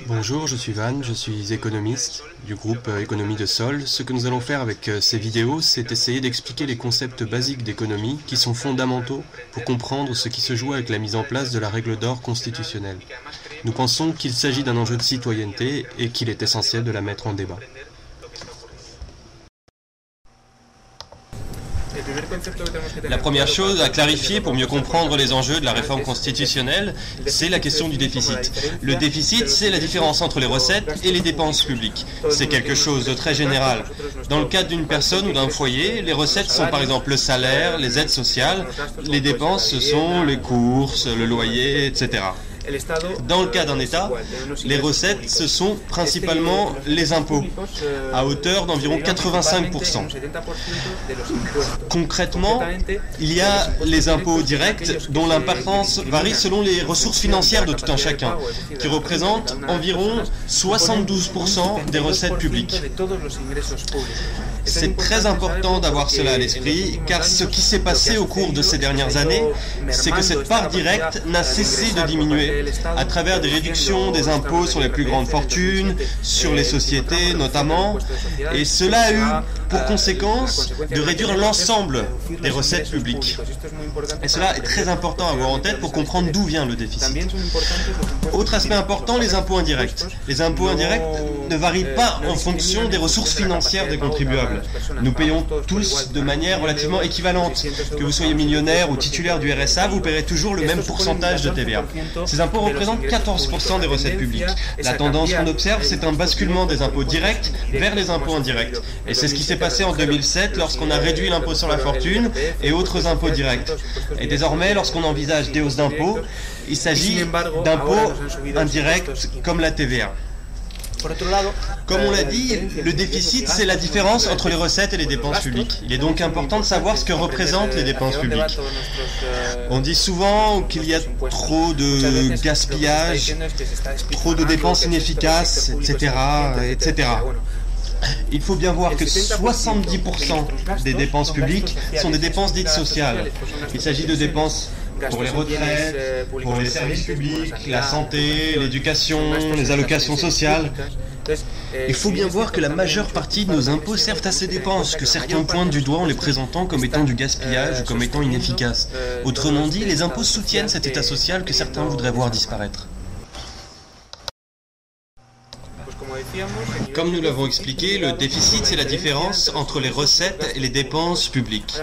Bonjour, je suis Van, je suis économiste du groupe Économie de Sol. Ce que nous allons faire avec ces vidéos, c'est essayer d'expliquer les concepts basiques d'économie qui sont fondamentaux pour comprendre ce qui se joue avec la mise en place de la règle d'or constitutionnelle. Nous pensons qu'il s'agit d'un enjeu de citoyenneté et qu'il est essentiel de la mettre en débat. La première chose à clarifier pour mieux comprendre les enjeux de la réforme constitutionnelle, c'est la question du déficit. Le déficit, c'est la différence entre les recettes et les dépenses publiques. C'est quelque chose de très général. Dans le cadre d'une personne ou d'un foyer, les recettes sont par exemple le salaire, les aides sociales, les dépenses ce sont les courses, le loyer, etc. Dans le cas d'un État, les recettes, ce sont principalement les impôts, à hauteur d'environ 85%. Concrètement, il y a les impôts directs dont l'importance varie selon les ressources financières de tout un chacun, qui représentent environ 72% des recettes publiques. C'est très important d'avoir cela à l'esprit, car ce qui s'est passé au cours de ces dernières années, c'est que cette part directe n'a cessé de diminuer à travers des réductions des impôts sur les plus grandes fortunes, sur les sociétés notamment, et cela a eu pour conséquence de réduire l'ensemble des recettes publiques. Et cela est très important à avoir en tête pour comprendre d'où vient le déficit. Autre aspect important, les impôts indirects. Les impôts indirects ne varient pas en fonction des ressources financières des contribuables. Nous payons tous de manière relativement équivalente. Que vous soyez millionnaire ou titulaire du RSA, vous paierez toujours le même pourcentage de TVA. Ces impôts représentent 14% des recettes publiques. La tendance qu'on observe, c'est un basculement des impôts directs vers les impôts indirects. Et c'est ce qui s'est passé en 2007 lorsqu'on a réduit l'impôt sur la fortune et autres impôts directs. Et désormais, lorsqu'on envisage des hausses d'impôts, il s'agit d'impôts indirects comme la TVA. Comme on l'a dit, le déficit, c'est la différence entre les recettes et les dépenses publiques. Il est donc important de savoir ce que représentent les dépenses publiques. On dit souvent qu'il y a trop de gaspillage, trop de dépenses inefficaces, etc., etc. Il faut bien voir que 70% des dépenses publiques sont des dépenses dites sociales. Il s'agit de dépenses pour les retraites, pour les services publics, la santé, l'éducation, les allocations sociales. Il faut bien voir que la majeure partie de nos impôts servent à ces dépenses, que certains pointent du doigt en les présentant comme étant du gaspillage ou comme étant inefficaces. Autrement dit, les impôts soutiennent cet état social que certains voudraient voir disparaître. Comme nous l'avons expliqué, le déficit, c'est la différence entre les recettes et les dépenses publiques.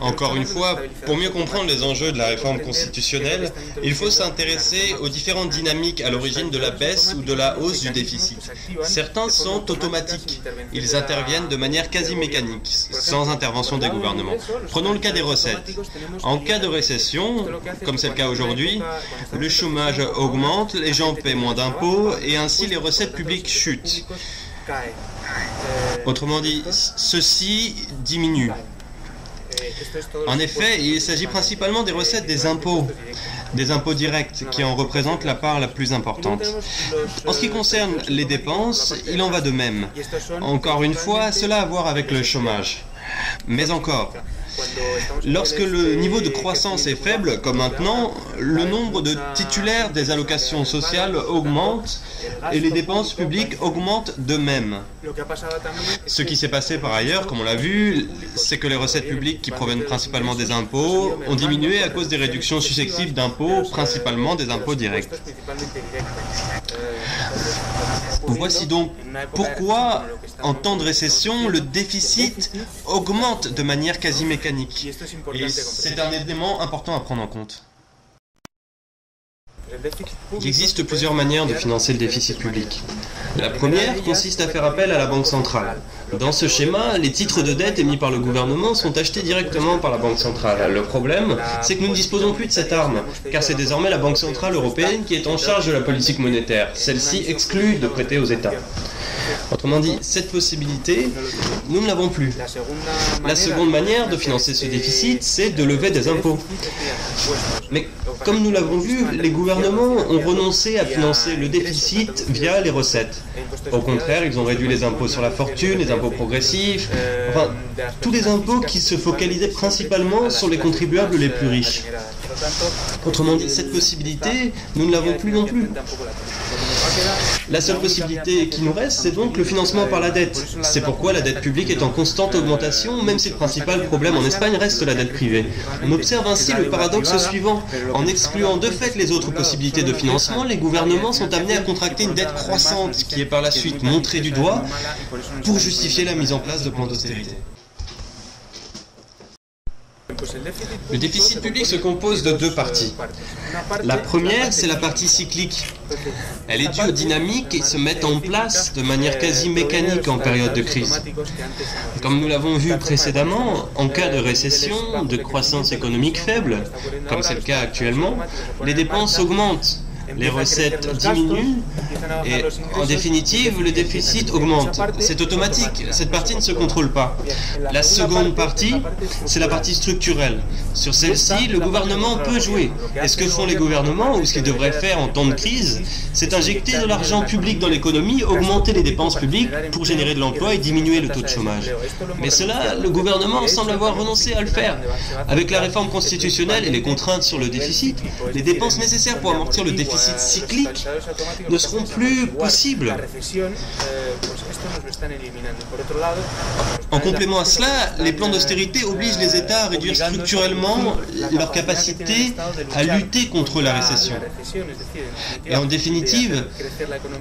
Encore une fois, pour mieux comprendre les enjeux de la réforme constitutionnelle, il faut s'intéresser aux différentes dynamiques à l'origine de la baisse ou de la hausse du déficit. Certains sont automatiques. Ils interviennent de manière quasi mécanique, sans intervention des gouvernements. Prenons le cas des recettes. En cas de récession, comme c'est le cas aujourd'hui, le chômage augmente, les gens paient moins d'impôts et ainsi les recettes publiques chutent. Autrement dit, ceci diminue. En effet, il s'agit principalement des recettes des impôts directs, qui en représentent la part la plus importante. En ce qui concerne les dépenses, il en va de même. Encore une fois, cela a à voir avec le chômage. Mais encore, lorsque le niveau de croissance est faible, comme maintenant, le nombre de titulaires des allocations sociales augmente et les dépenses publiques augmentent de même. Ce qui s'est passé par ailleurs, comme on l'a vu, c'est que les recettes publiques qui proviennent principalement des impôts ont diminué à cause des réductions successives d'impôts, principalement des impôts directs. Voici donc pourquoi, en temps de récession, le déficit augmente de manière quasi mécanique. Et c'est un élément important à prendre en compte. Il existe plusieurs manières de financer le déficit public. La première consiste à faire appel à la Banque centrale. Dans ce schéma, les titres de dette émis par le gouvernement sont achetés directement par la Banque centrale. Le problème, c'est que nous ne disposons plus de cette arme, car c'est désormais la Banque centrale européenne qui est en charge de la politique monétaire. Celle-ci exclut de prêter aux États. Autrement dit, cette possibilité, nous ne l'avons plus. La seconde manière de financer ce déficit, c'est de lever des impôts. Mais comme nous l'avons vu, les gouvernements ont renoncé à financer le déficit via les recettes. Au contraire, ils ont réduit les impôts sur la fortune, les impôts progressifs, enfin, tous les impôts qui se focalisaient principalement sur les contribuables les plus riches. Autrement dit, cette possibilité, nous ne l'avons plus non plus. La seule possibilité qui nous reste, c'est donc le financement par la dette. C'est pourquoi la dette publique est en constante augmentation, même si le principal problème en Espagne reste la dette privée. On observe ainsi le paradoxe suivant. En excluant de fait les autres possibilités de financement, les gouvernements sont amenés à contracter une dette croissante, qui est par la suite montrée du doigt pour justifier la mise en place de plans d'austérité. Le déficit public se compose de deux parties. La première, c'est la partie cyclique. Elle est due aux dynamiques qui se mettent en place de manière quasi mécanique en période de crise. Comme nous l'avons vu précédemment, en cas de récession, de croissance économique faible, comme c'est le cas actuellement, les dépenses augmentent. Les recettes diminuent et, en définitive, le déficit augmente. C'est automatique, cette partie ne se contrôle pas. La seconde partie, c'est la partie structurelle. Sur celle-ci, le gouvernement peut jouer. Et ce que font les gouvernements, ou ce qu'ils devraient faire en temps de crise, c'est injecter de l'argent public dans l'économie, augmenter les dépenses publiques pour générer de l'emploi et diminuer le taux de chômage. Mais cela, le gouvernement semble avoir renoncé à le faire. Avec la réforme constitutionnelle et les contraintes sur le déficit, les dépenses nécessaires pour amortir le déficit cycliques ne seront plus possibles. En complément à cela, les plans d'austérité obligent les États à réduire structurellement leur capacité à lutter contre la récession. Et en définitive,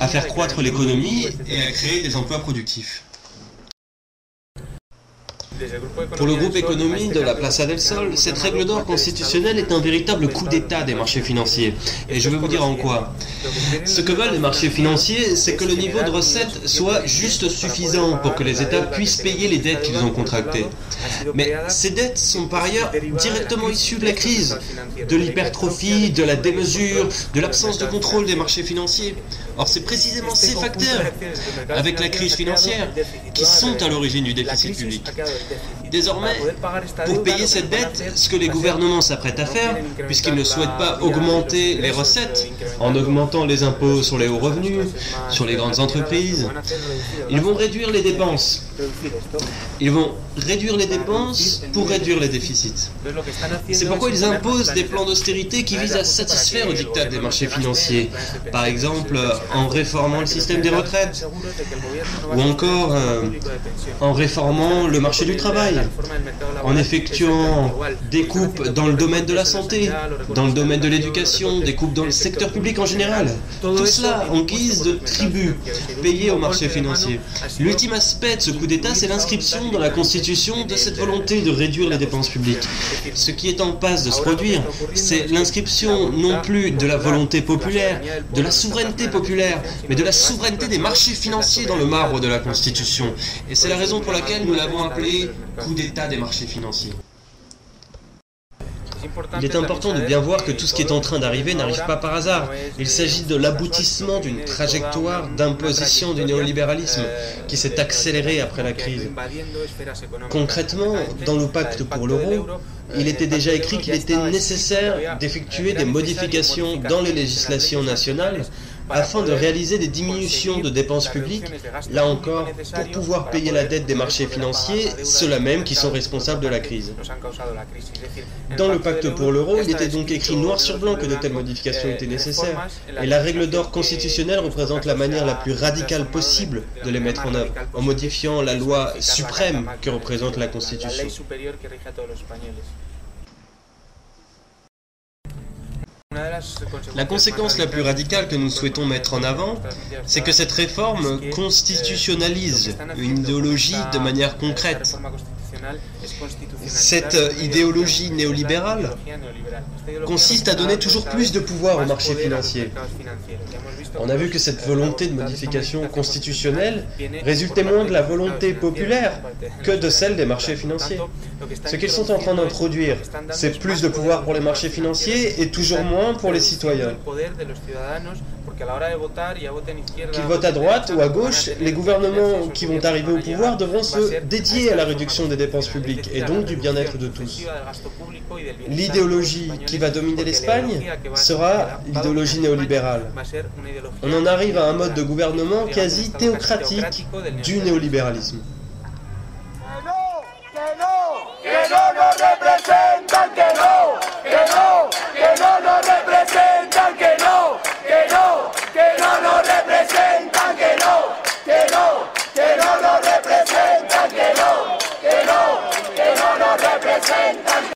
à faire croître l'économie et à créer des emplois productifs. Pour le groupe économie de la Plaza del Sol, cette règle d'or constitutionnelle est un véritable coup d'État des marchés financiers. Et je vais vous dire en quoi. Ce que veulent les marchés financiers, c'est que le niveau de recettes soit juste suffisant pour que les États puissent payer les dettes qu'ils ont contractées. Mais ces dettes sont par ailleurs directement issues de la crise, de l'hypertrophie, de la démesure, de l'absence de contrôle des marchés financiers. Or, c'est précisément ces facteurs, avec la crise financière, qui sont à l'origine du déficit public. Désormais, pour payer cette dette, ce que les gouvernements s'apprêtent à faire, puisqu'ils ne souhaitent pas augmenter les recettes, en augmentant les impôts sur les hauts revenus, sur les grandes entreprises, ils vont réduire les dépenses. Ils vont réduire les dépenses pour réduire les déficits. C'est pourquoi ils imposent des plans d'austérité qui visent à satisfaire aux diktats des marchés financiers. Par exemple, en réformant le système des retraites, ou encore en réformant le marché du travail, en effectuant des coupes dans le domaine de la santé, dans le domaine de l'éducation, des coupes dans le secteur public en général. Tout cela en guise de tribut payé aux marchés financiers. L'ultime aspect de ce coup d'État, c'est l'inscription dans la Constitution de cette volonté de réduire les dépenses publiques. Ce qui est en passe de se produire, c'est l'inscription non plus de la volonté populaire, de la souveraineté populaire, mais de la souveraineté des marchés financiers dans le marbre de la Constitution. Et c'est la raison pour laquelle nous l'avons appelé coup d'État des marchés financiers. Il est important de bien voir que tout ce qui est en train d'arriver n'arrive pas par hasard. Il s'agit de l'aboutissement d'une trajectoire d'imposition du néolibéralisme qui s'est accélérée après la crise. Concrètement, dans le pacte pour l'euro, il était déjà écrit qu'il était nécessaire d'effectuer des modifications dans les législations nationales afin de réaliser des diminutions de dépenses publiques, là encore, pour pouvoir payer la dette des marchés financiers, ceux-là même qui sont responsables de la crise. Dans le pacte pour l'euro, il était donc écrit noir sur blanc que de telles modifications étaient nécessaires, et la règle d'or constitutionnelle représente la manière la plus radicale possible de les mettre en œuvre, en modifiant la loi suprême que représente la Constitution. La conséquence la plus radicale que nous souhaitons mettre en avant, c'est que cette réforme constitutionnalise une idéologie de manière concrète. Cette idéologie néolibérale consiste à donner toujours plus de pouvoir aux marchés financiers. On a vu que cette volonté de modification constitutionnelle résultait moins de la volonté populaire que de celle des marchés financiers. Ce qu'ils sont en train d'introduire, c'est plus de pouvoir pour les marchés financiers et toujours moins pour les citoyens. Qu'ils votent à droite ou à gauche, les gouvernements qui vont arriver au pouvoir devront se dédier à la réduction des dépenses publiques et donc du bien-être de tous. L'idéologie qui va dominer l'Espagne sera l'idéologie néolibérale. On en arrive à un mode de gouvernement quasi théocratique du néolibéralisme. presentan